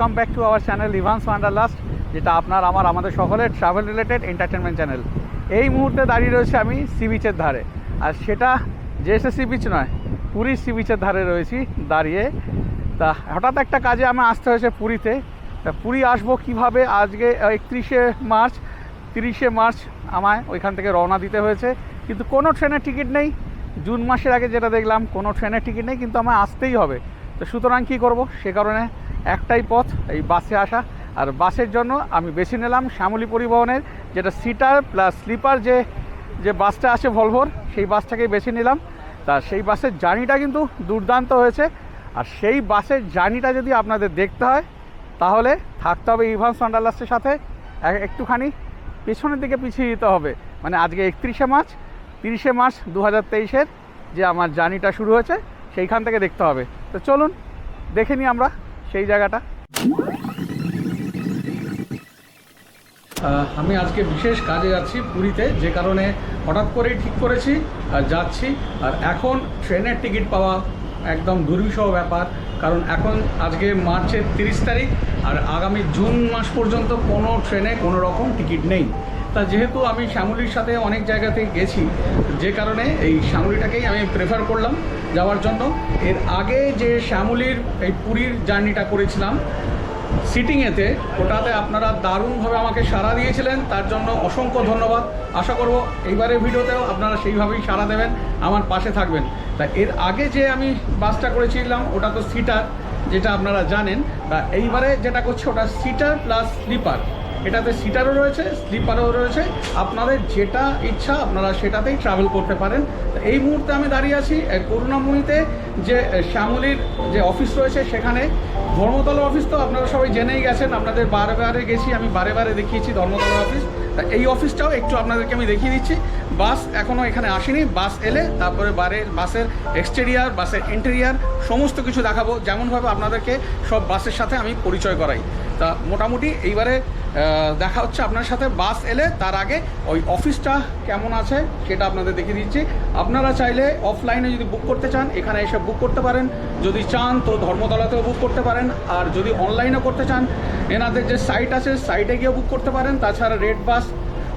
Welcome back to our channel Evans wanderlust, যেটা আমাদের সকলের ট্রাভেল রিলেটেড এন্টারটেনমেন্ট চ্যানেল। এই মুহূর্তে দাঁড়িয়ে রয়েছে আমি সি বিচের ধারে, আর সেটা জেএসএ সি বিচ নয়, পুরীর সি বিচের ধারে রয়েছি দাঁড়িয়ে। তা হঠাৎ একটা কাজে আমি আসতে হয়েছে পুরীতে। তা পুরী আসবো কিভাবে, আজকে 30শে মার্চ আমায় ওইখান থেকে রওনা দিতে হয়েছে, কিন্তু কোনো ট্রেনের টিকিট নেই। জুন মাসের আগে যেটা দেখলাম, কোনো ট্রেনের টিকিট নেই, কিন্তু আমায় আসতেই হবে। তো সুতরাং কী করব, সে কারণে একটাই পথ, এই বাসে আসা। আর বাসের জন্য আমি বেছে নিলাম শ্যামলী পরিবহনের, যেটা সিটার প্লাস স্লিপার যে বাসটা আছে ভলভোর, সেই বাসটাকেই বেছে নিলাম। তা সেই বাসের জার্নিটা কিন্তু দুর্দান্ত হয়েছে। আর সেই বাসের জার্নিটা যদি আপনাদের দেখতে হয়, তাহলে থাকতে হবে ইভান্স ওয়ান্ডারলাস্টের সাথে। একটুখানি পেছনের দিকে পিছিয়ে দিতে হবে, মানে আজকে 30শে মার্চ 2023-এর যে আমার জার্নিটা শুরু হয়েছে, সেইখান থেকে দেখতে হবে। তো চলুন দেখে নিই আমরা সেই জায়গাটা। আমি আজকে বিশেষ কাজে যাচ্ছি পুরীতে, যে কারণে হঠাৎ করেই ঠিক করেছি আর যাচ্ছি। আর এখন ট্রেনের টিকিট পাওয়া একদম দুর্বিষহ ব্যাপার, কারণ এখন আজকে মার্চের 30 তারিখ, আর আগামী জুন মাস পর্যন্ত কোনো ট্রেনে কোনো রকম টিকিট নেই। তা যেহেতু আমি শ্যামলীর সাথে অনেক জায়গাতে গেছি, যে কারণে এই শ্যামলীটাকেই আমি প্রেফার করলাম যাওয়ার জন্য। এর আগে যে শ্যামলীর এই পুরীর জার্নিটা করেছিলাম সিটিংয়েতে, ওটাতে আপনারা দারুণভাবে আমাকে সাড়া দিয়েছিলেন, তার জন্য অসংখ্য ধন্যবাদ। আশা করব এইবারের ভিডিওতেও আপনারা সেইভাবেই সাড়া দেবেন, আমার পাশে থাকবেন। তা এর আগে যে আমি বাসটা করেছিলাম ওটা তো সিটার, যেটা আপনারা জানেন। তা এইবারে যেটা করছি ওটা সিটার প্লাস স্লিপার। এটাতে সিটারও রয়েছে, স্লিপারও রয়েছে, আপনাদের যেটা ইচ্ছা আপনারা সেটাতেই ট্রাভেল করতে পারেন। এই মুহূর্তে আমি দাঁড়িয়ে আছি করুণাময়ীতে, যে শ্যামলীর যে অফিস রয়েছে সেখানে। ধর্মতলা অফিস তো আপনারা সবাই জেনেই গেছেন, আপনাদের বারে গেছি, আমি বারে দেখিয়েছি ধর্মতলা অফিস। তা এই অফিসটাও একটু আপনাদেরকে আমি দেখিয়ে দিচ্ছি। বাস এখনও এখানে আসেনি, বাস এলে তারপরে বাসের এক্সটেরিয়ার, বাসের ইন্টেরিয়ার সমস্ত কিছু দেখাবো, যেমনভাবে আপনাদেরকে সব বাসের সাথে আমি পরিচয় করাই। তা মোটামুটি এইবারে দেখা হচ্ছে আপনার সাথে বাস এলে। তার আগে ওই অফিসটা কেমন আছে সেটা আপনাদের দেখিয়ে দিচ্ছি। আপনারা চাইলে অফলাইনে যদি বুক করতে চান, এখানে এসে বুক করতে পারেন। যদি চান তো ধর্মতলাতেও বুক করতে পারেন, আর যদি অনলাইনে করতে চান এনাদের যে সাইট আছে সাইটে গিয়ে বুক করতে পারেন। তাছাড়া রেড বাস,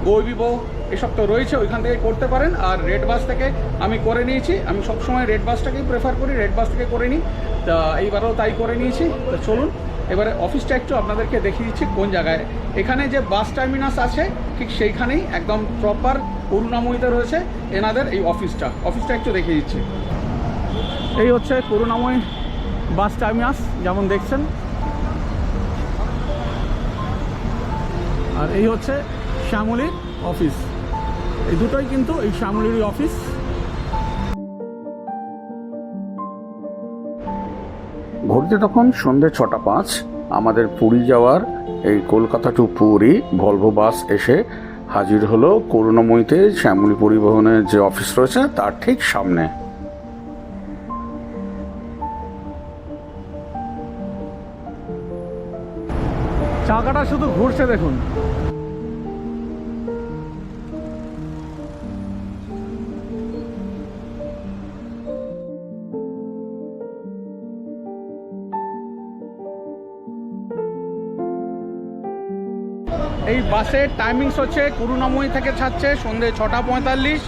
গো এসব তো রয়েছে, ওইখান থেকে করতে পারেন। আর রেড বাস থেকে আমি করে নিয়েছি, আমি সবসময় রেড বাসটাকেই প্রেফার করি, রেড বাস থেকে করে নিই। তা এইবারও তাই করে নিয়েছি। তো চলুন এবারে অফিসটা একটু আপনাদেরকে দেখিয়ে দিচ্ছি কোন জায়গায়। এখানে যে বাস টার্মিনাস আছে ঠিক সেইখানেই একদম প্রপার করুণাময়ীতে রয়েছে এনাদের এই অফিসটা একটু দেখিয়ে দিচ্ছি। এই হচ্ছে করুণাময়ী বাস টার্মিনাস, যেমন দেখছেন। আর এই হচ্ছে শ্যামলীর অফিস। এই দুটোই কিন্তু এই শ্যামলীর অফিস। ঘুরতে তখন সন্ধ্যে 6:05। আমাদের পুরী যাওয়ার এই Kolkata to Puri Volvo bus এসে হাজির হলো করুণাময়ীতে, শ্যামলী পরিবহনের যে অফিস রয়েছে তার ঠিক সামনে। চাকাটা শুধু ঘুরছে দেখুন। এই বাসের টাইমিংস হচ্ছে করুণাময়ী থেকে ছাড়ছে সন্ধ্যে 6:45,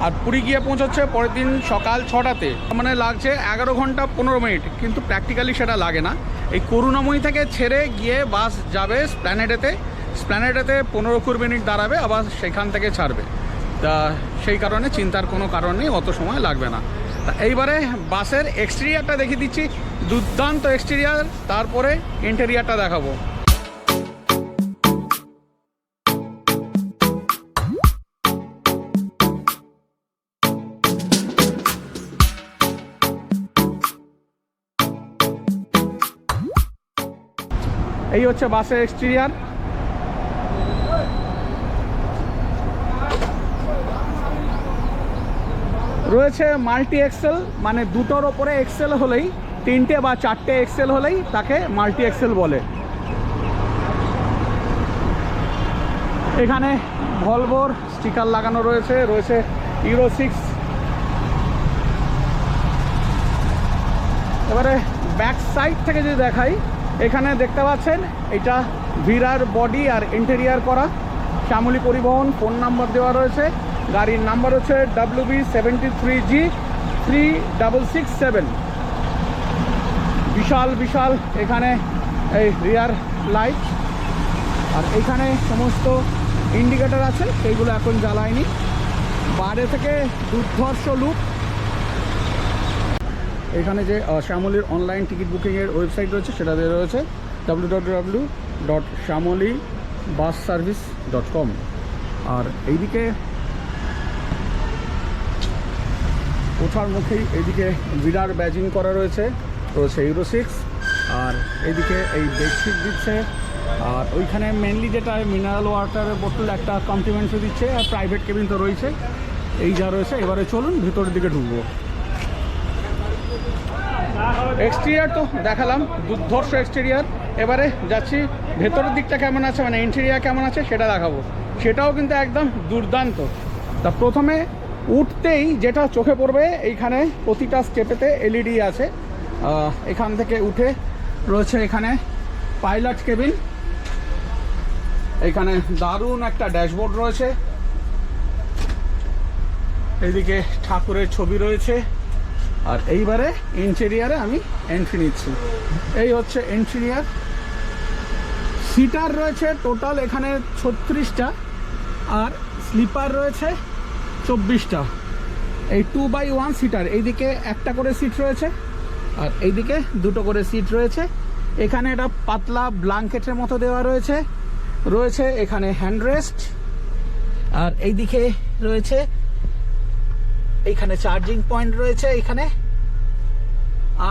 আর পুরী গিয়ে পৌঁছচ্ছে পরের দিন সকাল 6টাতে। মানে লাগছে 11 ঘন্টা 15 মিনিট, কিন্তু প্র্যাকটিক্যালি সেটা লাগে না। এই করুণাময়ী থেকে ছেড়ে গিয়ে বাস যাবে স্প্ল্যানেডেতে 15-20 মিনিট দাঁড়াবে, আবার সেখান থেকে ছাড়বে। তা সেই কারণে চিন্তার কোনো কারণ নেই, অত সময় লাগবে না। তা এইবারে বাসের এক্সটেরিয়ারটা দেখিয়ে দিচ্ছি, দুর্দান্ত এক্সটেরিয়ার। তারপরে ইন্টেরিয়ারটা দেখাবো। এই হচ্ছে বাসের এক্সটেরিয়ার। রয়েছে মাল্টি এক্সেল, মানে দুটোর ওপরে এক্সেল হলেই, 3টে বা 4টে এক্সেল হলেই তাকে মাল্টি এক্সেল বলে। এখানে ভলভোর স্টিকার লাগানো রয়েছে ইউরো 6। এবারে ব্যাক সাইড থেকে যদি দেখাই, এখানে দেখতে পাচ্ছেন এটা ভিরার বডি আর ইন্টেরিয়ার করা, শ্যামলী পরিবহন, ফোন নাম্বার দেওয়া রয়েছে, গাড়ির নাম্বার হচ্ছে WB73G3667। বিশাল বিশাল এখানে এই রিয়ার লাইট, আর এখানে সমস্ত ইন্ডিকেটর আছে, সেইগুলো এখন জ্বালায়নি। বাইরে থেকে দুর্ধর্ষ লুক। এখানে যে শ্যামলীর অনলাইন টিকিট বুকিংয়ের ওয়েবসাইট রয়েছে সেটা দিয়ে রয়েছে www.shamolibusservice.com। আর এইদিকে ওঠার মুখেই এইদিকে ভিরার ব্যাজিং করা রয়েছে ইউরো 6। আর এইদিকে এই বেডশিট দিচ্ছে, আর ওইখানে মেনলি যেটা মিনারেল ওয়াটারের বোতল একটা কমপ্লিমেন্টারি দিচ্ছে, আর প্রাইভেট কেবিন তো রয়েছে। এই যা রয়েছে, এবারে চলুন ভিতরের দিকে ঢুকবো। এক্সটেরিয়ার তো দেখালাম, দুর্ধর্ষ এক্সটেরিয়ার। এবারে যাচ্ছি ভেতরের দিকটা কেমন আছে, মানে ইন্টেরিয়ার কেমন আছে সেটা দেখাবো। সেটাও কিন্তু একদম দুর্দান্ত। তা প্রথমে উঠতেই যেটা চোখে পড়বে, এইখানে প্রতিটা স্টেপেতে এলইডি আছে। এখান থেকে উঠে রয়েছে এখানে পাইলট কেবিন, এখানে দারুণ একটা ড্যাশবোর্ড রয়েছে, এইদিকে ঠাকুরের ছবি রয়েছে। আর এইবারে ইন্টেরিয়ারে আমি এন্ট্রি নিচ্ছি। এই হচ্ছে ইন্টেরিয়ার। সিটার রয়েছে টোটাল এখানে 36টা, আর স্লিপার রয়েছে 24টা। এই 2x1 সিটার, এইদিকে একটা করে সিট রয়েছে আর এইদিকে দুটো করে সিট রয়েছে। এখানে এটা পাতলা ব্ল্যাঙ্কেটের মতো দেওয়া রয়েছে। এখানে হ্যান্ডরেস্ট, আর এইদিকে রয়েছে এইখানে চার্জিং পয়েন্ট রয়েছে এখানে,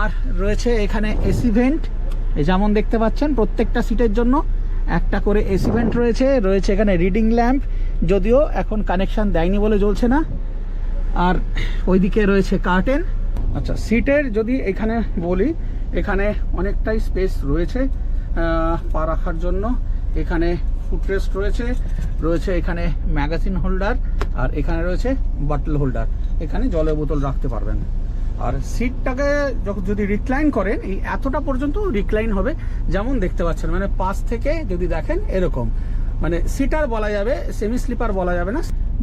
আর রয়েছে এখানে এসি ভেন্ট। এই যেমন দেখতে পাচ্ছেন প্রত্যেকটা সিটের জন্য একটা করে এসি ভেন্ট রয়েছে এখানে রিডিং ল্যাম্প, যদিও এখন কানেকশন দেয়নি বলে জ্বলছে না। আর ওইদিকে রয়েছে কার্টেন। আচ্ছা, সিটের যদি এখানে বলি, এখানে অনেকটাই স্পেস রয়েছে পা রাখার জন্য। এখানে ফুটরেস্ট রয়েছে এখানে ম্যাগাজিন হোল্ডার, আর এখানে রয়েছে বটল হোল্ডার, এখানে জলের বোতল রাখতে পারবেন। আর সিটটাকে যখন যদি রিক্লাইন করেন, এই এতটা পর্যন্ত রিক্লাইন হবে, যেমন দেখতে পাচ্ছেন, মানে পাশ থেকে যদি দেখেন এরকম, মানে সিটার বলা যাবে, সেমি স্লিপার বলা যাবে না।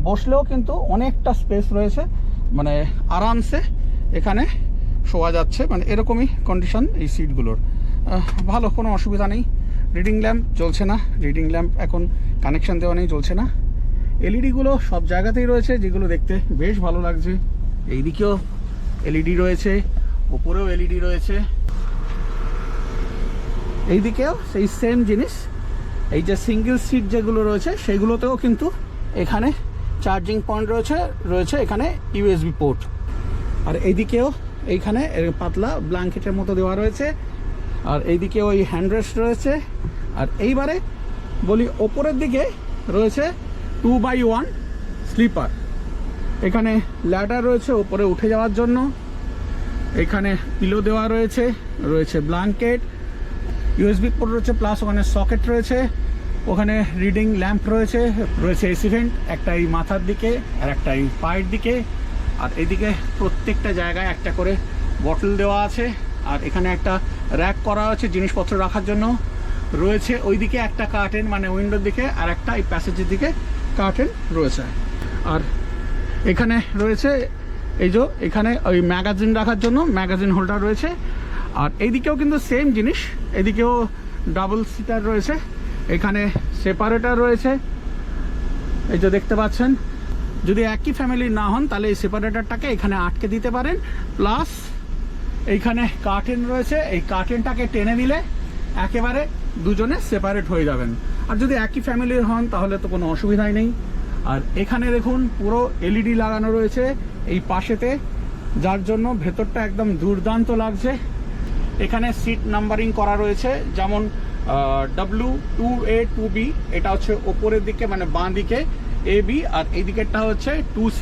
বসলেও কিন্তু অনেকটা স্পেস রয়েছে, মানে আরামসে এখানে শোয়া যাচ্ছে, মানে এরকমই কন্ডিশন এই সিটগুলোর। ভালো, কোনো অসুবিধা নেই। রিডিং ল্যাম্প জ্বলছে না, রিডিং ল্যাম্প এখন কানেকশন দেওয়া নেই, জ্বলছে না। এলইডিগুলো সব জায়গাতেই রয়েছে, যেগুলো দেখতে বেশ ভালো লাগছে। এইদিকেও এলইডি রয়েছে, ওপরেও এলইডি রয়েছে, এইদিকেও সেই সেম জিনিস। এই যে সিঙ্গেল সিট যেগুলো রয়েছে সেগুলোতেও কিন্তু এখানে চার্জিং পয়েন্ট রয়েছে এখানে ইউএসবি পোর্ট। আর এইদিকেও এইখানে পাতলা ব্ল্যাঙ্কেটের মতো দেওয়া রয়েছে, আর এইদিকে ওই হ্যান্ডরেস্ট রয়েছে। আর এইবারে বলি, ওপরের দিকে রয়েছে 2x1 স্লিপার। এখানে ল্যাডার রয়েছে ওপরে উঠে যাওয়ার জন্য, এখানে পিলো দেওয়া রয়েছে ব্ল্যাঙ্কেট, ইউএসবি পোর্ট রয়েছে, প্লাস ওখানে সকেট রয়েছে, ওখানে রিডিং ল্যাম্প রয়েছে এসি ভেন্ট, একটা এই মাথার দিকে আর একটা এই পায়ের দিকে। আর এইদিকে প্রত্যেকটা জায়গায় একটা করে বটল দেওয়া আছে, আর এখানে একটা র্যাক করা আছে জিনিসপত্র রাখার জন্য রয়েছে। ওইদিকে একটা কার্টেন, মানে উইন্ডোর দিকে, আর একটা এই প্যাসেজের দিকে কার্টেন রয়েছে। আর এখানে রয়েছে এই যে এখানে ওই ম্যাগাজিন রাখার জন্য ম্যাগাজিন হোল্ডার রয়েছে। আর এইদিকেও কিন্তু সেম জিনিস, এদিকেও ডাবল সিটার রয়েছে, এখানে সেপারেটার রয়েছে, এই যে দেখতে পাচ্ছেন। যদি একই ফ্যামিলির না হন তাহলে এই সেপারেটারটাকে এখানে আটকে দিতে পারেন, প্লাস এইখানে কার্টেন রয়েছে, এই কার্টেনটাকে টেনে দিলে একেবারে দুজনে সেপারেট হয়ে যাবেন। আর যদি একই ফ্যামিলির হন তাহলে তো কোনো অসুবিধাই নেই। আর এখানে দেখুন পুরো এলইডি লাগানো রয়েছে এই পাশেতে, যার জন্য ভেতরটা একদম দুর্দান্ত লাগছে। এখানে সিট নাম্বারিং করা রয়েছে, যেমন W2A 2B, এটা হচ্ছে ওপরের দিকে মানে বাঁ দিকে AB, আর এই দিকেরটা হচ্ছে 2C।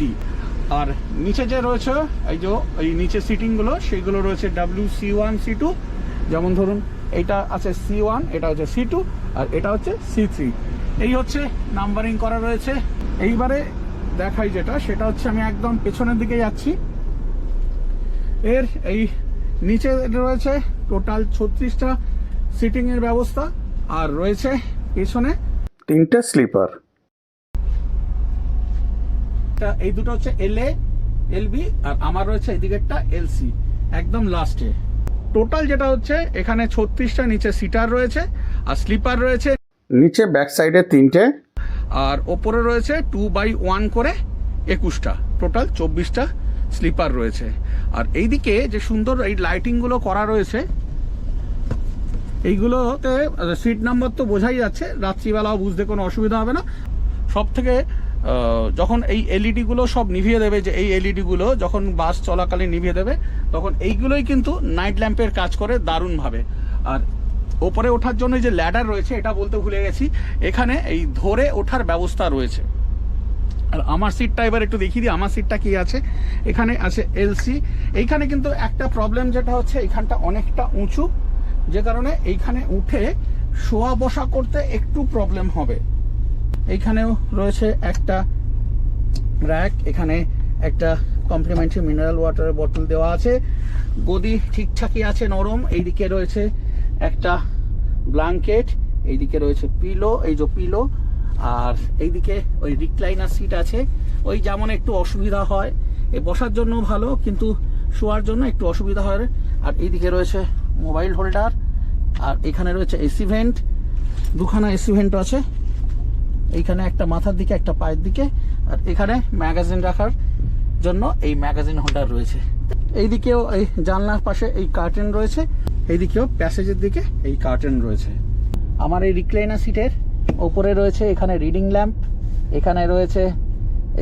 আর নিচে যে রয়েছে এই যে এই নিচে সিটিংগুলো, সেইগুলো রয়েছে WC1 C2, যেমন ধরুন এইটা আছে C1, এটা হচ্ছে C2, আর এটা হচ্ছে C3। এই হচ্ছে নাম্বারিং করা রয়েছে। এইবারে দেখাই যেটা, সেটা হচ্ছে আমি একদম পেছনের দিকে যাচ্ছি। এর এই নিচে রয়েছে টোটাল 36টা সিটিংয়ের ব্যবস্থা, আর রয়েছে পেছনে 3টে স্লিপার। এই দুটো হচ্ছে LA LB, আর আমার রয়েছে এই দিকেরটা LC একদম লাস্টে। টোটাল যেটা হচ্ছে এখানে 36টা নিচে সিটার রয়েছে আর স্লিপার রয়েছে নিচে ব্যাক সাইডে 3টে, আর ওপরে রয়েছে 2x1 করে 21টা, টোটাল 24টা স্লিপার রয়েছে। আর এইদিকে যে সুন্দর এই লাইটিংগুলো করা রয়েছে, এইগুলোতে সিট নাম্বার তো বোঝাই যাচ্ছে, রাত্রিবেলাও বুঝতে কোনো অসুবিধা হবে না। সব থেকে যখন এই এলইডিগুলো সব নিভিয়ে দেবে, যে এই এলইডিগুলো যখন বাস চলাকালীন নিভিয়ে দেবে, তখন এইগুলোই কিন্তু নাইট ল্যাম্পের কাজ করে দারুণভাবে। আর ওপরে ওঠার জন্য যে ল্যাডার রয়েছে, এটা বলতে ভুলে গেছি, এখানে এই ধরে ওঠার ব্যবস্থা রয়েছে। আর আমার সিটটা এবার একটু দেখিয়ে দিই, আমার সিটটা কি আছে। এখানে আছে LC। এইখানে কিন্তু একটা প্রবলেম যেটা হচ্ছে, এইখানটা অনেকটা উঁচু, যে কারণে এইখানে উঠে শোয়া বসা করতে একটু প্রবলেম হবে। এইখানেও রয়েছে একটা র্যাক, এখানে একটা কমপ্লিমেন্টারি মিনারেল ওয়াটারের বোতল দেওয়া আছে। গদি ঠিকঠাকই আছে, নরম। এইদিকে রয়েছে একটা ব্ল্যাঙ্কেট, এইদিকে রয়েছে পিলো, এই যে পিলো। আর এইদিকে ওই রিক্লাইনার সিট আছে, ওই যেমন একটু অসুবিধা হয়, এ বসার জন্য ভালো কিন্তু শোয়ার জন্য একটু অসুবিধা হয়। আর এইদিকে রয়েছে মোবাইল হোল্ডার, আর এখানে রয়েছে এসি ভেন্ট, দুখানা এসি ভেন্ট আছে, এইখানে একটা মাথার দিকে একটা পায়ের দিকে। আর এখানে ম্যাগাজিন রাখার জন্য এই ম্যাগাজিন হোল্ডার রয়েছে। এইদিকেও এই জানলার পাশে এই কার্টেন রয়েছে, এইদিকেও প্যাসেজের দিকে এই কার্টেন রয়েছে। আমার এই রিক্লাইনার সিটের ওপরে রয়েছে এখানে রিডিং ল্যাম্প, এখানে রয়েছে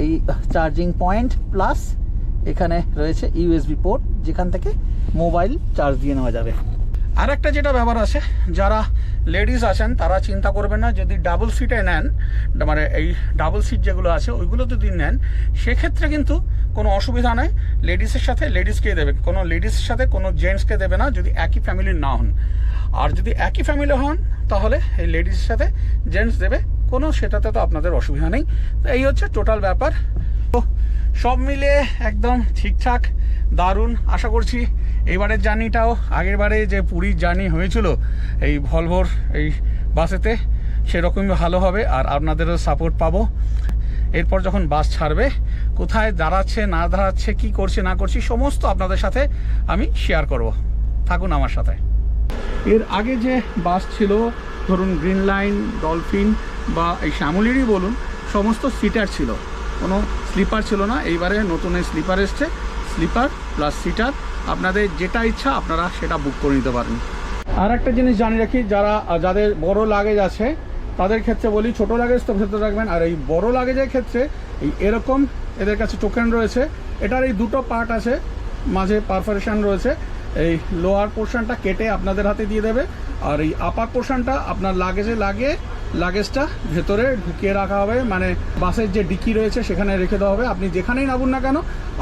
এই চার্জিং পয়েন্ট, প্লাস এখানে রয়েছে USB পোর্ট, যেখান থেকে মোবাইল চার্জ দিয়ে নেওয়া যাবে। আর একটা যেটা ব্যাপার আছে, যারা লেডিস আছেন তারা চিন্তা করবেন না, যদি ডাবল সিটে নেন, মানে এই ডাবল সিট যেগুলো আছে ওইগুলো যদি নেন, সেক্ষেত্রে কিন্তু কোনো অসুবিধা নেই। লেডিসের সাথে লেডিসকে দেবে, কোনো লেডিসের সাথে কোনো জেন্টসকে দেবে না, যদি একই ফ্যামিলির না হন। আর যদি একই ফ্যামিলি হন, তাহলে এই লেডিসের সাথে জেন্টস দেবে, কোনো সেটাতে তো আপনাদের অসুবিধা নেই। তো এই হচ্ছে টোটাল ব্যাপার। তো সব মিলে একদম ঠিকঠাক, দারুণ। আশা করছি এইবারের জার্নিটাও আগের বারে যে পুরীর জার্নি হয়েছিল এই ভলভোর এই বাসেতে, সেরকমই ভালো হবে, আর আপনাদেরও সাপোর্ট পাবো। এরপর যখন বাস ছাড়বে, কোথায় দাঁড়াচ্ছে না দাঁড়াচ্ছে, কি করছে না করছি, সমস্ত আপনাদের সাথে আমি শেয়ার করব। থাকুন আমার সাথে। এর আগে যে বাস ছিল, ধরুন গ্রিন লাইন, ডলফিন বা এই শ্যামলীরই বলুন, সমস্ত সিটার ছিল, কোনো স্লিপার ছিল না। এইবারে নতুন স্লিপার এসছে, স্লিপার প্লাস সিটার। আপনাদের যেটা ইচ্ছা আপনারা সেটা বুক করে নিতে পারেন। আর একটা জিনিস জানিয়ে রাখি, যাদের বড় লাগেজ আছে তাদের ক্ষেত্রে বলি, ছোট লাগেজ তো ভেতরে রাখবেন। আর এই বড় লাগেজের ক্ষেত্রে এরকম এদের কাছে টোকেন রয়েছে। এটার এই দুটো পার্ট আছে, মাঝে পারফোরেশন রয়েছে। এই লোয়ার পোর্শনটা কেটে আপনাদের হাতে দিয়ে দেবে, আর এই আপার পোর্শনটা আপনার লাগেজে লাগিয়ে লাগেজটা ভেতরে ঢুকিয়ে রাখা হবে, মানে বাসের যে ডিকি রয়েছে সেখানে রেখে দেওয়া হবে। আপনি যেখানেই নামুন না কেন,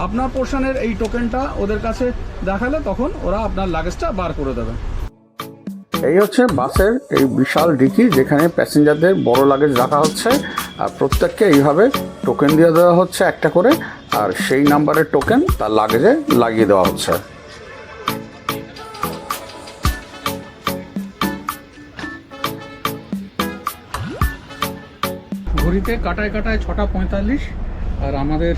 আপনার পোর্শনের এই টোকেনটা ওদের কাছে দেখালে তখন ওরা আপনার লাগেজটা বার করে দেবে। এই হচ্ছে বাসের এই বিশাল ডিকি, যেখানে প্যাসেঞ্জারদের বড় লাগেজ রাখা হচ্ছে, আর প্রত্যেককে এইভাবে টোকেন দিয়ে দেওয়া হচ্ছে একটা করে, আর সেই নাম্বারের টোকেন তার লাগেজে লাগিয়ে দেওয়া হচ্ছে। ঘড়িতে কাটায় কাটায় 6টা 45, আর আমাদের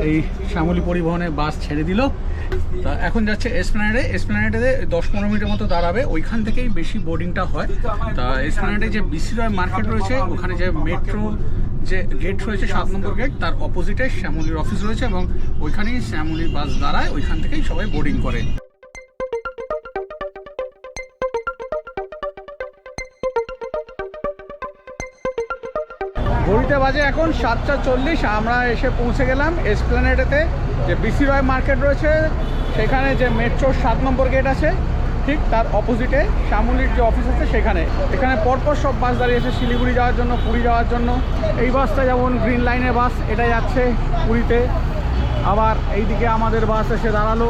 এই শ্যামলী পরিবহনে বাস ছেড়ে দিল। তা এখন যাচ্ছে এসপ্ল্যানেডে। এসপ্ল্যানেডে 10-15 মিনিটের মতো দাঁড়াবে, ওইখান থেকেই বেশি বোর্ডিংটা হয়। তা এসপ্ল্যানেডে যে BC রয় মার্কেট রয়েছে, ওখানে যে মেট্রো যে গেট রয়েছে 7 নম্বর গেট, তার অপোজিটে শ্যামলীর অফিস রয়েছে, এবং ওইখানেই শ্যামলীর বাস দাঁড়ায়, ওইখান থেকেই সবাই বোর্ডিং করে। ঘড়িতে বাজে এখন 7:40। আমরা এসে পৌঁছে গেলাম এসপ্ল্যানেডেতে। যে BC রয় মার্কেট রয়েছে, সেখানে যে মেট্রোর 7 নম্বর গেট আছে, ঠিক তার অপোজিটে শ্যামলীর যে অফিস আছে সেখানে। এখানে পরপর সব বাস দাঁড়িয়েছে শিলিগুড়ি যাওয়ার জন্য, পুরী যাওয়ার জন্য। এই বাসটা যেমন গ্রিন লাইনের বাস, এটা যাচ্ছে পুরীতে। আবার এইদিকে আমাদের বাস এসে দাঁড়ালো।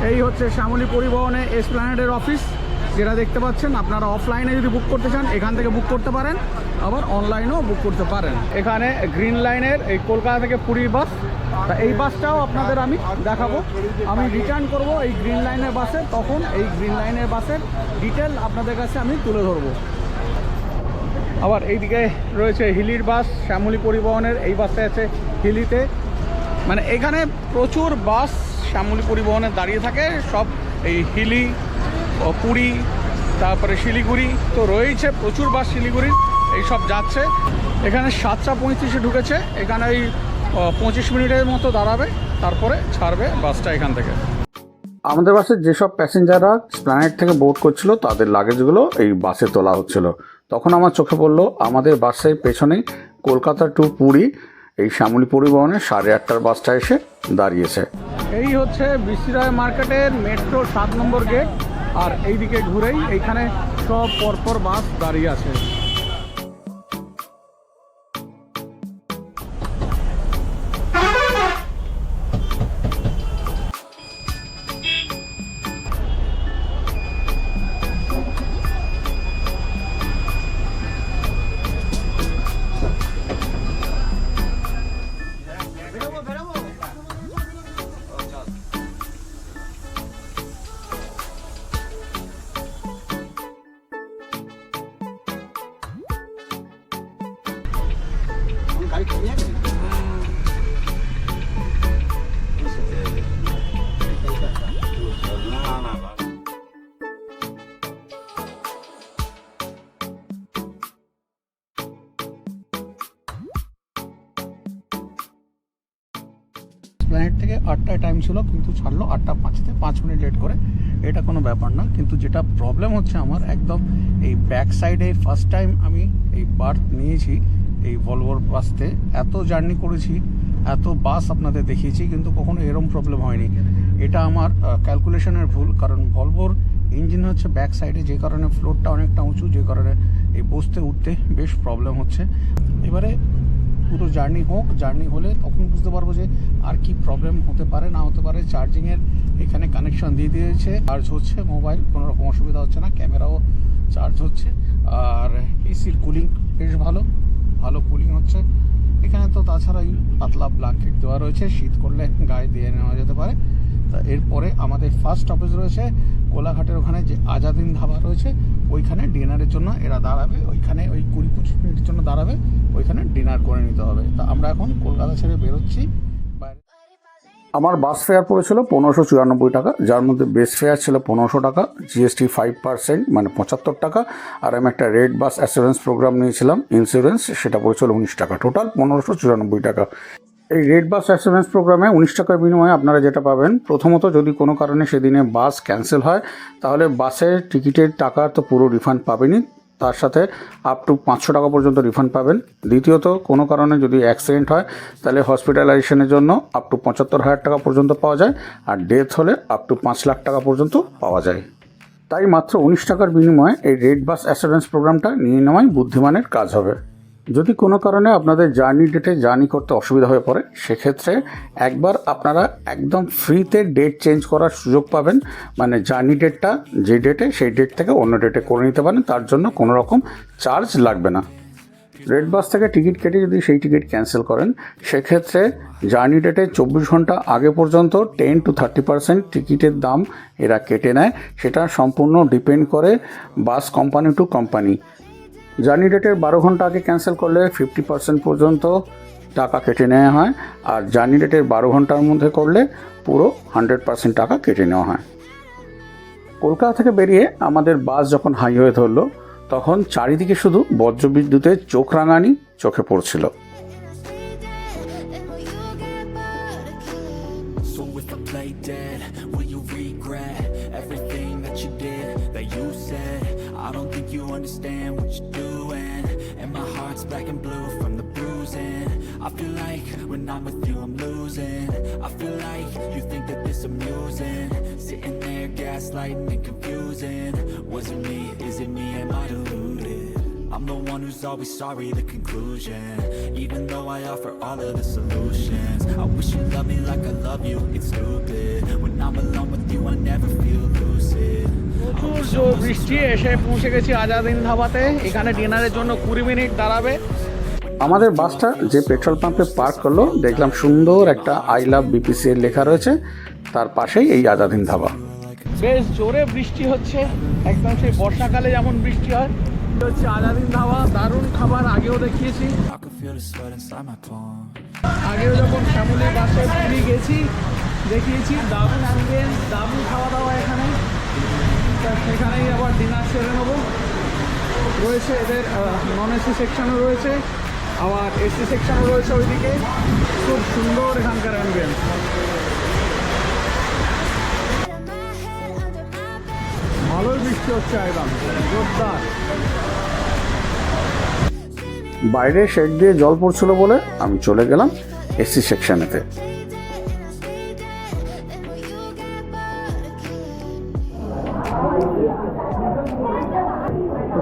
এই হচ্ছে শ্যামলী পরিবহনে এসপ্ল্যানেডের অফিস, যেটা দেখতে পাচ্ছেন। আপনারা অফলাইনে যদি বুক করতে চান এখান থেকে বুক করতে পারেন, আবার অনলাইনেও বুক করতে পারেন। এখানে গ্রিন লাইনের এই কলকাতা থেকে পুরীর বাস তা এই বাসটাও আপনাদের আমি দেখাবো। আমি রিটার্ন করব এই গ্রিন লাইনের বাসে, তখন এই গ্রিন লাইনের বাসের ডিটেল আপনাদের কাছে আমি তুলে ধরবো। আবার এইদিকে রয়েছে হিলির বাস, শ্যামলী পরিবহনের এই বাসটা আছে হিলিতে। মানে এখানে প্রচুর বাস শ্যামলী পরিবহনে দাঁড়িয়ে থাকে, সব এই হিলি, পুরী, তারপরে শিলিগুড়ি তো রয়েছে, প্রচুর বাস শিলিগুড়ির এইসব যাচ্ছে। এখানে 7:35 ঢুকেছে, এখানে এই 25 মিনিটের মতো দাঁড়াবে, তারপরে ছাড়বে বাসটা এখান থেকে। আমাদের বাসের যেসব প্যাসেঞ্জাররা এসপ্ল্যানেড থেকে বোর্ড করছিল তাদের লাগেজগুলো এই বাসে তোলা হচ্ছিল। তখন আমার চোখে পড়লো আমাদের বাসের পেছনেই কলকাতা টু পুরী এই শ্যামলী পরিবহনের 8:30টার বাসটা এসে দাঁড়িয়েছে। এই হচ্ছে বিশ্রী রায় মার্কেটের মেট্রো 7 নম্বর গেট, আর এইদিকে ঘুরেই এইখানে সব পরপর বাস দাঁড়িয়ে আছে। প্ল্যানেট থেকে 8টায় টাইম ছিল, কিন্তু ছাড়লো 8:05-তে, 5 মিনিট লেট করে। এটা কোনো ব্যাপার না, কিন্তু যেটা প্রবলেম হচ্ছে আমার একদম এই ব্যাক সাইডে ফার্স্ট টাইম আমি এই বার্থ নিয়েছি এই ভলভোর বাসতে। এত জার্নি করেছি, এত বাস আপনাদের দেখিয়েছি, কিন্তু কখনো এরম প্রবলেম হয়নি। এটা আমার ক্যালকুলেশনের ভুল, কারণ ভলভোর ইঞ্জিন হচ্ছে ব্যাক সাইডে, যে কারণে ফ্লোরটা অনেকটা উঁচু, যে কারণে এই বসতে উঠতে বেশ প্রবলেম হচ্ছে। এবারে পুরো জার্নি হোক, জার্নি হলে তখন বুঝতে পারবো যে আর কি প্রবলেম হতে পারে না হতে পারে। চার্জিংয়ের এখানে কানেকশন দিয়ে দিয়েছে, চার্জ হচ্ছে মোবাইল, কোনো রকম অসুবিধা হচ্ছে না, ক্যামেরাও চার্জ হচ্ছে। আর এসির কুলিং বেশ ভালো কুলিং হচ্ছে এখানে। তো তাছাড়াই পাতলা ব্ল্যাঙ্কেট দেওয়া রয়েছে, শীত করলে গায়ে দিয়ে নেওয়া যেতে পারে। তা এরপরে আমাদের ফার্স্ট অফিস রয়েছে কোলাঘাটের ওখানে, যে আজাদিন ধাবা রয়েছে, ওইখানে ডিনারের জন্য এরা দাঁড়াবে। ওইখানে ওই 20-25 মিনিটের জন্য দাঁড়াবে, ওইখানে ডিনার করে নিতে হবে। তা আমরা এখন কলকাতা ছেড়ে বেরোচ্ছি বাইরে। আমার বাস ফেয়ার পড়েছিল 1594 টাকা, যার মধ্যে বেস ফেয়ার ছিল 1500 টাকা, জিএসটি 5% মানে 75 টাকা। আর আমি একটা রেড বাস অ্যাসুরেন্স প্রোগ্রাম নিয়েছিলাম ইন্স্যুরেন্স, সেটা পড়েছিল 19 টাকা, টোটাল 1594 টাকা। এই রেড বাস অ্যাসুরেন্স প্রোগ্রামে 19 টাকার বিনিময়ে আপনারা যেটা পাবেন, প্রথমত যদি কোনো কারণে সেদিনে বাস ক্যান্সেল হয় তাহলে বাসের টিকিটের টাকা তো পুরো রিফান্ড পাবেনই, তার সাথে আপ টু 500 টাকা পর্যন্ত রিফান্ড পাবেন। দ্বিতীয়ত কোনো কারণে যদি অ্যাক্সিডেন্ট হয় তাহলে হসপিটালাইজেশনের জন্য আপ টু 75,000 টাকা পর্যন্ত পাওয়া যায়, আর ডেথ হলে আপ টু 5 লাখ টাকা পর্যন্ত পাওয়া যায়। তাই মাত্র 19 টাকার বিনিময়ে এই রেড বাস অ্যাসুরেন্স প্রোগ্রামটা নিয়ে নেওয়াই বুদ্ধিমানের কাজ হবে। যদি কোনো কারণে আপনাদের জার্নি ডেটে জার্নি করতে অসুবিধা হয়ে পড়ে, সেক্ষেত্রে একবার আপনারা একদম ফ্রিতে ডেট চেঞ্জ করার সুযোগ পাবেন। মানে জার্নি ডেটটা যে ডেটে, সেই ডেট থেকে অন্য ডেটে করে নিতে পারেন, তার জন্য কোনো রকম চার্জ লাগবে না। রেড বাস থেকে টিকিট কেটে যদি সেই টিকিট ক্যান্সেল করেন, সেক্ষেত্রে জার্নি ডেটে 24 ঘন্টা আগে পর্যন্ত 10 to 30% টিকিটের দাম এরা কেটে নেয়। সেটা সম্পূর্ণ ডিপেন্ড করে bus company to company. Journey ডেটের 12 ঘন্টা আগে ক্যান্সেল করলে 50% পর্যন্ত টাকা কেটে নেওয়া হয়, আর জার্নি ডেটের 12 ঘন্টার মধ্যে করলে পুরো 100% টাকা কেটে নেওয়া হয়। কলকাতা থেকে বেরিয়ে আমাদের বাস যখন হাইওয়ে ধরলো, তখন চারিদিকে শুধু বজ্রবিদ্যুতের চোখ রাঙানি চোখে পড়ছিল। Black and blue from the bruising. I feel like when I'm with you I'm losing. I feel like you think that this amusing. Sitting there gaslighting and confusing. Was it me? Is it me? Am I deluded? I'm the one who's always sorry, the conclusion. Even though I offer all of the solutions, I wish you loved me like I love you. It's stupid. When I'm alone with you I never feel lucid. বৃষ্টি এসে পৌঁছে গেছি আজাদিন ধাবাতে। এখানে ডিনারের জন্য 20 minute দাঁড়াবে। আমাদের বাসটা যে পেট্রোল পাম্পে পার্ক করলো দেখলাম সুন্দর একটা আই লাভ বিপিসি এর লেখা রয়েছে, তার পাশেই এই আজাদিন ধাবা। বেশ জোরে বৃষ্টি হচ্ছে, একদম সেই বর্ষাকালে যেমন বৃষ্টি হয়। হচ্ছে আজাদিন ধাবা, দারুণ খাবার, আগেও দেখিয়েছি। I can feel the sweat inside my palms. আগেও যখন শ্যামলী বাসে পুরী গেছি দেখিয়েছি, দারুণ অ্যাম্বিয়েন্স, দারুণ খাওয়া দাওয়া এখানে। তা সেখানেই আবার ডিনার সেরে নেবো। রয়েছে এদের নন এসি সেকশনও রয়েছে, আবার এসি সেকশনও রয়েছে ওইদিকে। খুব সুন্দর এখানকার অ্যাম্বিয়েন্স। ভালোই বৃষ্টি হচ্ছে একদম জোরদার। বাইরে শেড দিয়ে জল পড়ছিল বলে আমি চলে গেলাম এসি সেকশনেতে।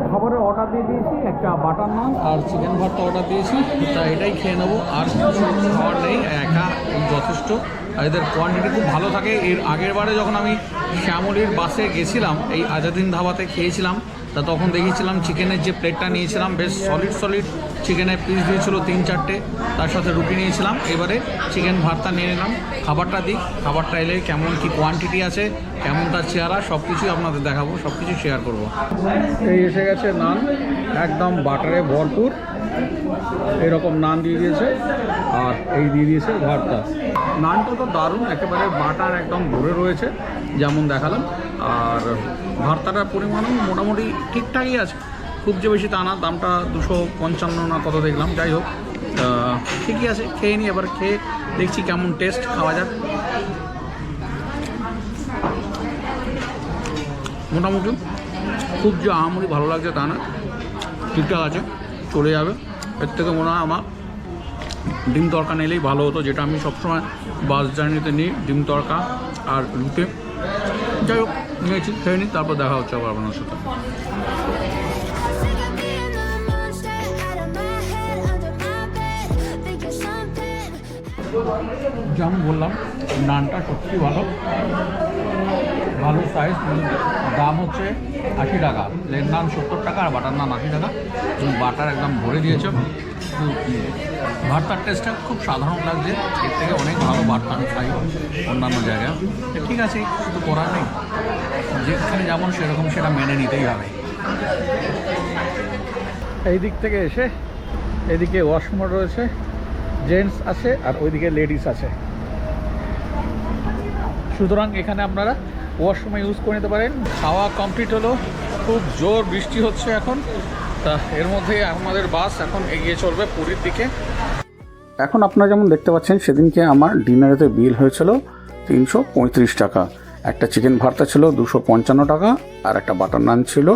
খাবারের অর্ডার দিয়ে দিয়েছি, একটা বাটার নান আর চিকেন ভর্তা অর্ডার দিয়েছি। তা এটাই খেয়ে নেবো, আর কিছু খাবার নেই, একা যথেষ্ট। আর এদের কোয়ান্টিটি খুব ভালো থাকে। এর আগের বারে যখন আমি শ্যামলীর বাসে গেছিলাম, এই আজাদিন ধাবাতে খেয়েছিলাম, তা তখন দেখেছিলাম চিকেনের যে প্লেটটা নিয়েছিলাম বেশ সলিড চিকেনের পিস দিয়েছিল 3-4টে, তার সাথে রুটি নিয়েছিলাম। এবারে চিকেন ভর্তা নিয়ে নিলাম। খাবারটা দিই, খাবারটা এলে কেমন কি কোয়ান্টিটি আছে, কেমন তার চেহারা, সব কিছুই আপনাদের দেখাবো, সব কিছু শেয়ার করবো। এই এসে গেছে নান, একদম বাটারে ভরপুর এরকম নান দিয়ে দিয়েছে, আর এই দিয়ে দিয়েছে ভর্তা। নানটা তো দারুণ, একেবারে বাটার একদম ভরে রয়েছে যেমন দেখালাম, আর ভর্তাটার পরিমাণও মোটামুটি ঠিকঠাকই আছে, খুব যে বেশি তা না। দামটা 255 না কত দেখলাম, যাই হোক ঠিকই আছে। খেয়ে নিই, এবার খেয়ে দেখছি কেমন টেস্ট, খাওয়া যাক। মোটামুটি খুব যে আহামরি ভালো লাগছে তা না, ঠিকঠাক আছে, চলে যাবে। এর থেকে মনে হয় আমার ডিম তড়কা নিলেই ভালো হতো, যেটা আমি সবসময় বাস জার্নিতে নিই, ডিম তড়কা আর রুটি। যাই হোক, নিয়েছি, খেয়ে নিই, তারপর দেখা হচ্ছে আবার আপনার সাথে। যেমন বললাম, নানটা সত্যি ভালো, ভালো সাইজ। দাম হচ্ছে 80 টাকা, লেগ নান 70 টাকা আর বাটার নান 80 টাকা। এবং বাটার একদম ভরে দিয়েছে। ভর্তার টেস্টটা খুব সাধারণ লাগছে, এর থেকে অনেক ভালো ভর্তা আমি খাই অন্যান্য জায়গায়। ঠিক আছে, কিছু করার নেই, যেখানে যেমন সেরকম সেটা মেনে নিতেই হবে। এই দিক থেকে এসে এদিকে ওয়াশরুম রয়েছে, জেন্টস আছে আর ওইদিকে লেডিস আছে, সুতরাং এখানে আপনারা ওয়াশরুমে ইউজ করে নিতে পারেন। খাওয়া কমপ্লিট হলো, খুব জোর বৃষ্টি হচ্ছে এখন। তা এর মধ্যেই আমাদের বাস এখন এগিয়ে চলবে পুরীর দিকে। এখন আপনারা যেমন দেখতে পাচ্ছেন, সেদিনকে আমার ডিনারেতে বিল হয়েছিল 335 টাকা। একটা চিকেন ভর্তা ছিল 255 টাকা, আর একটা বাটার নান ছিল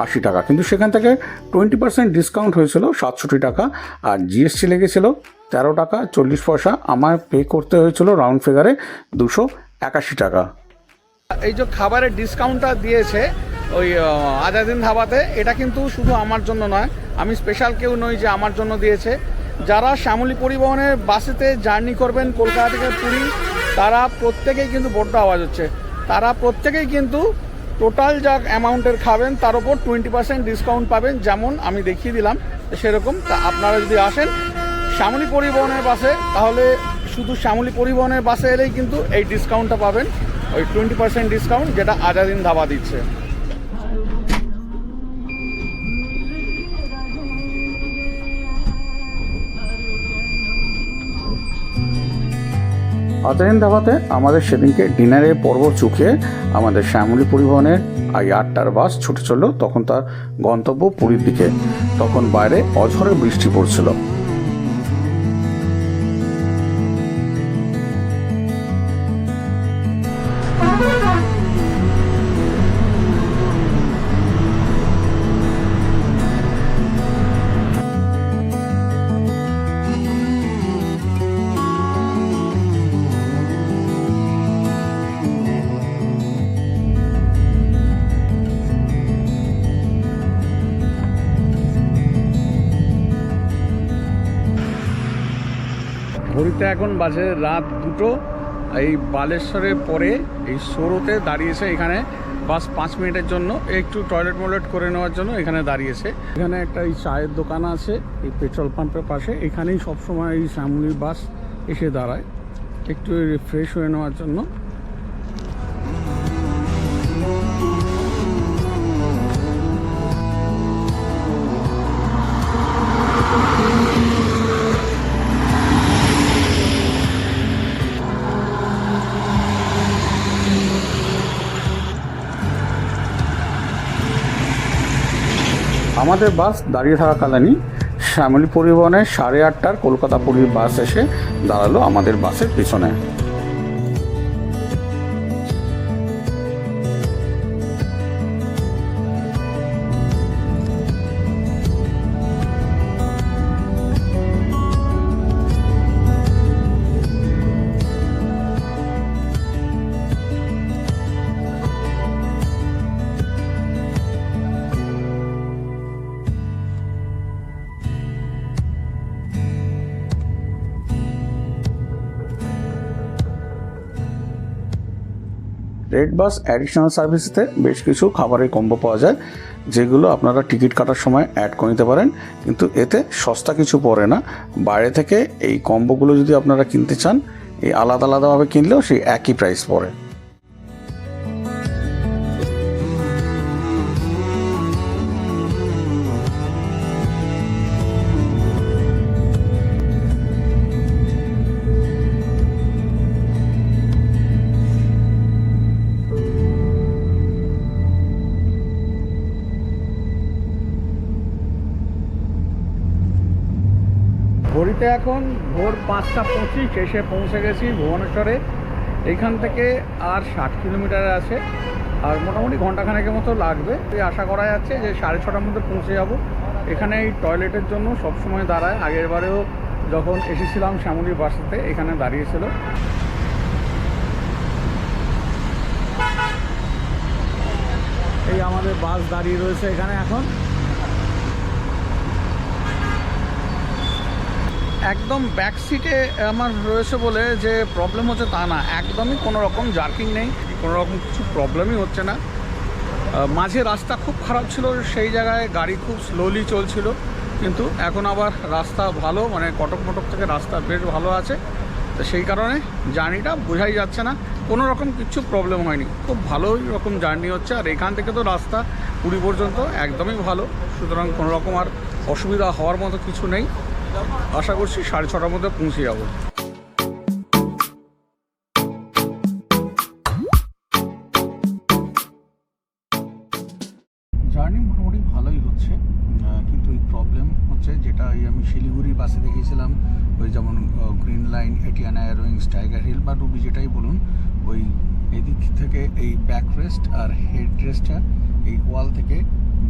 80 টাকা। কিন্তু সেখান থেকে 20% ডিসকাউন্ট হয়েছিল 67 টাকা, আর জিএসটি লেগেছিল 13 টাকা 40 পয়সা। আমার পে করতে হয়েছিল রাউন্ড ফিগারে 281 টাকা। এই যে খাবারের ডিসকাউন্টটা দিয়েছে ওই আজাদিন ধাবাতে, এটা কিন্তু শুধু আমার জন্য নয়, আমি স্পেশাল কেউ নই যে আমার জন্য দিয়েছে। যারা শ্যামলী পরিবহনের বাসেতে জার্নি করবেন কলকাতা থেকে পুরী, তারা প্রত্যেকেই কিন্তু, বড্ড আওয়াজ হচ্ছে, তারা প্রত্যেকেই কিন্তু টোটাল যা অ্যামাউন্টের খাবেন তার ওপর 20% ডিসকাউন্ট পাবেন, যেমন আমি দেখিয়ে দিলাম সেরকম। তা আপনারা যদি আসেন শ্যামলী পরিবহনের বাসে, তাহলে শুধু শ্যামলী পরিবহনের বাসে এলেই কিন্তু এই ডিসকাউন্টটা পাবেন, ওই 20% ডিসকাউন্ট, যেটা আজাদিন ধাবা দিচ্ছে। আজাদিন ধাবাতে আমাদের সেদিনকে ডিনারের পর্ব চুকিয়ে আমাদের শ্যামলী পরিবহনের 8টার বাস ছুটে চললো তখন তার গন্তব্য পুরীর দিকে। তখন বাইরে অঝরে বৃষ্টি পড়ছিল। ঘড়িতে এখন বাজে রাত 2টো। এই বালেশ্বরের পরে এই সরোতে দাঁড়িয়েছে এখানে বাস 5 মিনিটের জন্য একটু টয়লেট মলেট করে নেওয়ার জন্য এখানে দাঁড়িয়েছে। এখানে একটা এই চায়ের দোকান আছে এই পেট্রোল পাম্পের পাশে, এখানেই সবসময় এই শ্যামলীর বাস এসে দাঁড়ায় একটু রিফ্রেশ হয়ে নেওয়ার জন্য। আমাদের বাস দাঁড়িয়ে থাকাকালীনই শ্যামলী পরিবহনের 8:30টার কলকাতা পুরীর বাস এসে দাঁড়ালো আমাদের বাসের পিছনে। রেড বাস অ্যাডিশনাল সার্ভিসেতে বেশ কিছু খাবারের কম্বো পাওয়া যায়, যেগুলো আপনারা টিকিট কাটার সময় অ্যাড করে নিতে পারেন, কিন্তু এতে সস্তা কিছু পড়ে না। বাইরে থেকে এই কম্বোগুলো যদি আপনারা কিনতে চান, এই আলাদা আলাদাভাবে কিনলেও সেই একই প্রাইস পড়ে। ঘড়িতে এখন ভোর 5:25 এসে পৌঁছে গেছি ভুবনেশ্বরে। এইখান থেকে আর 60 কিলোমিটার আছে, আর মোটামুটি ঘন্টাখানেকের মতো লাগবে। আশা করা যাচ্ছে যে 6:30টার মধ্যে পৌঁছে যাব। এখানে এই টয়লেটের জন্য সবসময় দাঁড়ায়, আগের বারেও যখন এসেছিলাম শ্যামলীর বাসেতে এখানে দাঁড়িয়েছিল। এই আমাদের বাস দাঁড়িয়ে রয়েছে এখানে এখন। একদম ব্যাক সিটে আমার রয়েছে বলে যে প্রবলেম হচ্ছে তা না, একদমই কোনো রকম জার্কিং নেই, কোনো রকম কিছু প্রবলেমই হচ্ছে না। মাঝে রাস্তা খুব খারাপ ছিল, সেই জায়গায় গাড়ি খুব স্লোলি চলছিল, কিন্তু এখন আবার রাস্তা ভালো, মানে কটক মটক থেকে রাস্তা বেশ ভালো আছে। তো সেই কারণে জার্নিটা বোঝাই যাচ্ছে না, কোনো রকম কিছু প্রবলেম হয়নি, খুব ভালোই রকম জার্নি হচ্ছে। আর এখান থেকে তো রাস্তা পুরী পর্যন্ত একদমই ভালো, সুতরাং কোনো রকম আর অসুবিধা হওয়ার মতো কিছু নেই। আশা করছি 6:30টার মধ্যে পৌঁছে যাব। জার্নি মোটামুটি ভালোই হচ্ছে, কিন্তু এই প্রবলেম হচ্ছে যেটা আমি শিলিগুড়ি বাসে দেখেছিলাম, ওই যেমন গ্রিন লাইন, এটিয়ানা এয়ারওয়িংস, টাইগার হিল বা রুবি যেটাই বলুন, ওই এদিক থেকে এই ব্যাক রেস্ট আর হেড রেস্টটা এই ওয়াল থেকে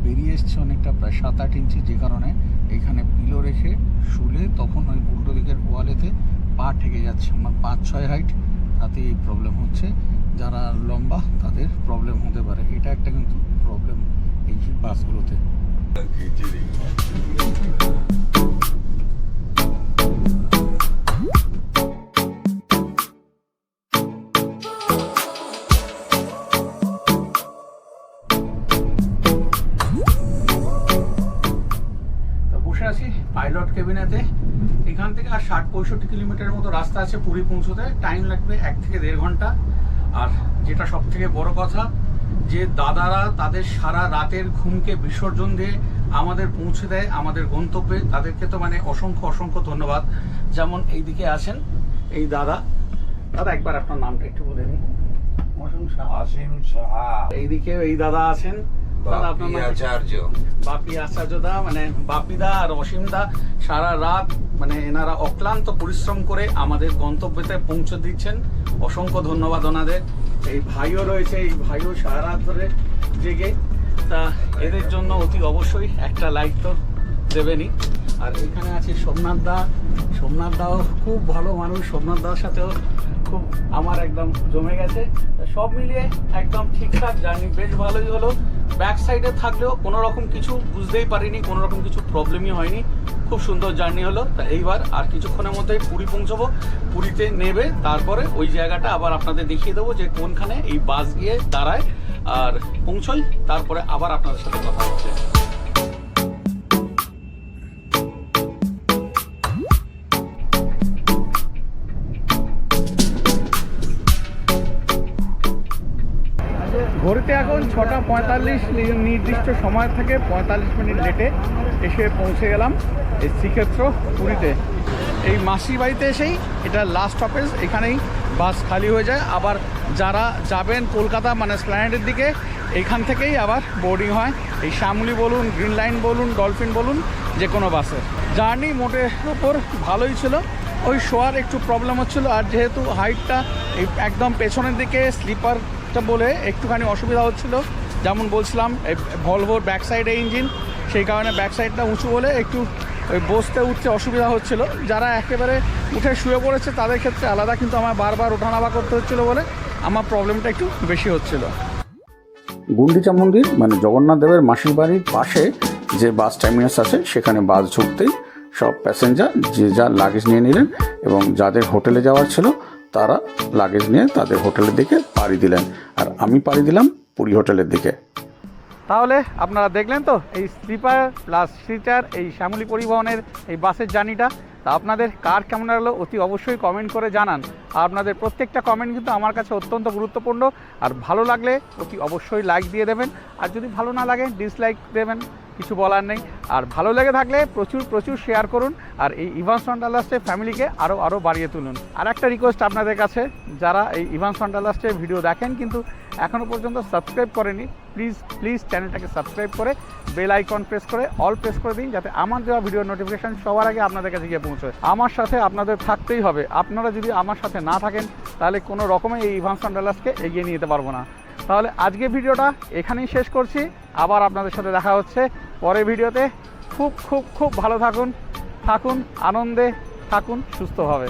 বেরিয়ে এসছে অনেকটা, প্রায় 7-8 ইঞ্চি, যে কারণে এইখানে পিলো রেখে শুলে তখন ওই উল্টো দিকের ওয়ালেতে পা ঠেকে যাচ্ছে। আমার 5-6 হাইট, তাতে এই প্রবলেম হচ্ছে। যারা লম্বা তাদের প্রবলেম হতে পারে, এটা একটা কিন্তু প্রবলেম এই বাসগুলোতে। পাইলট কেবিনেতে এখান থেকে আর 60-65 কিলোমিটারের মতো রাস্তা আছে পুরী পৌঁছতে, টাইম লাগবে 1 থেকে 1.5 ঘন্টা। আর যেটা সব থেকে বড় কথা, যে দাদারা তাদের সারা রাতের ঘুমকে বিসর্জন দিয়ে আমাদের পৌঁছে দেয় আমাদের গন্তব্যে, তাদেরকে তো মানে অসংখ্য অসংখ্য ধন্যবাদ। যেমন এইদিকে আছেন এই দাদা, একবার আপনার নামটা একটু বলে দিন। অসীম সাহা। এইদিকে এই দাদা আছেন, বাপি আচার্য দা, মানে বাপিদা আর অসীম দা সারা রাত মানে এনারা অক্লান্ত পরিশ্রম করে আমাদের গন্তব্যতে পৌঁছে দিচ্ছেন, অসংখ্য ধন্যবাদ ওনাদের। এই ভাইও রয়েছে, এই ভাইও সারা রাত ধরে জেগে, তা এদের জন্য অতি অবশ্যই একটা লাইক তো দেবেনই। আর এখানে আছে সোমনাথ দা, সোমনাথ দাও খুব ভালো মানুষ, সোমনাথ দার সাথেও খুব আমার একদম জমে গেছে। সব মিলিয়ে একদম ঠিকঠাক জার্নি, বেশ ভালোই হলো। ব্যাক সাইডে থাকলেও কোনো রকম কিছু বুঝতেই পারিনি, কোনো রকম কিছু প্রবলেমই হয়নি, খুব সুন্দর জার্নি হলো। তা এইবার আর কিছুক্ষণের মধ্যেই পুরী পৌঁছবো, পুরীতে নেবে তারপরে ওই জায়গাটা আবার আপনাদের দেখিয়ে দেবো যে কোনখানে এই বাস গিয়ে দাঁড়ায়। আর পৌঁছই, তারপরে আবার আপনাদের সাথে কথা হচ্ছে। ঘড়িতে এখন 6:45, নির্দিষ্ট সময় থেকে 45 মিনিট লেটে এসে পৌঁছে গেলাম এই শ্রীক্ষেত্র পুরীতে। এই মাসির বাড়িতে এসেই এটা লাস্ট স্টপেজ, এখানেই বাস খালি হয়ে যায়। আবার যারা যাবেন কলকাতা মানে এসপ্ল্যানেডের দিকে, এইখান থেকেই আবার বোর্ডিং হয় এই শ্যামলী বলুন, গ্রিন লাইন বলুন, ডলফিন বলুন, যে কোনো বাসে। জার্নি মোটের ওপর ভালোই ছিল, ওই শোয়ার একটু প্রবলেম হচ্ছিলো। আর যেহেতু হাইটটা এই একদম পেছনের দিকে স্লিপার বলে একটুখানি অসুবিধা হচ্ছিল, যেমন বলছিলাম এই ভলভোর ব্যাক সাইডে ইঞ্জিন, সেই কারণে ব্যাক সাইডটা উঁচু বলে একটু ওই বসতে উঠতে অসুবিধা হচ্ছিল। যারা একেবারে উঠে শুয়ে পড়েছে তাদের ক্ষেত্রে আলাদা, কিন্তু আমার বারবার ওঠানামা করতে হচ্ছিলো বলে আমার প্রবলেমটা একটু বেশি হচ্ছিল। গুন্ডিচা মন্দির মানে জগন্নাথ দেবের মাসির বাড়ির পাশে যে বাস টার্মিনাস আছে, সেখানে বাস ঢুকতেই সব প্যাসেঞ্জার যে যার লাগেজ নিয়ে নিলেন এবং যাদের হোটেলে যাওয়ার ছিল তারা লাগেজ নিয়ে তাদের হোটেলের দিকে পাড়ি দিলেন। আর আমি পাড়ি দিলাম পুরী হোটেলের দিকে। তাহলে আপনারা দেখলেন তো এই স্লিপার প্লাস সিটার এই শ্যামলী পরিবহনের এই বাসের জার্নিটা। তা আপনাদের কার কেমন লাগলো অতি অবশ্যই কমেন্ট করে জানান। আর আপনাদের প্রত্যেকটা কমেন্ট কিন্তু আমার কাছে অত্যন্ত গুরুত্বপূর্ণ। আর ভালো লাগলে অতি অবশ্যই লাইক দিয়ে দেবেন, আর যদি ভালো না লাগে ডিসলাইক দেবেন, কিছু বলার নেই। আর ভালো লেগে থাকলে প্রচুর প্রচুর শেয়ার করুন, আর এই ইভান্স ওয়ান্ডারলাস্টের ফ্যামিলিকে আরও বাড়িয়ে তুলুন। আর একটা রিকোয়েস্ট আপনাদের কাছে, যারা এই ইভান্স ওয়ান্ডারলাস্টের ভিডিও দেখেন কিন্তু এখনও পর্যন্ত সাবস্ক্রাইব করেনি, প্লিজ চ্যানেলটাকে সাবস্ক্রাইব করে বেল আইকন প্রেস করে অল প্রেস করে দিন, যাতে আমার দেওয়া ভিডিওর নোটিফিকেশান সবার আগে আপনাদের কাছে গিয়ে পৌঁছয়। আমার সাথে আপনাদের থাকতেই হবে, আপনারা যদি আমার সাথে না থাকেন তাহলে কোনো রকমে এই ইভান্স ওয়ান্ডারলাস্টকে এগিয়ে নিয়ে যেতে পারবো না। তাহলে আজকে ভিডিওটা এখানেই শেষ করছি, আবার আপনাদের সাথে দেখা হচ্ছে পরের ভিডিওতে। খুব ভালো থাকুন, আনন্দে থাকুন, সুস্থভাবে।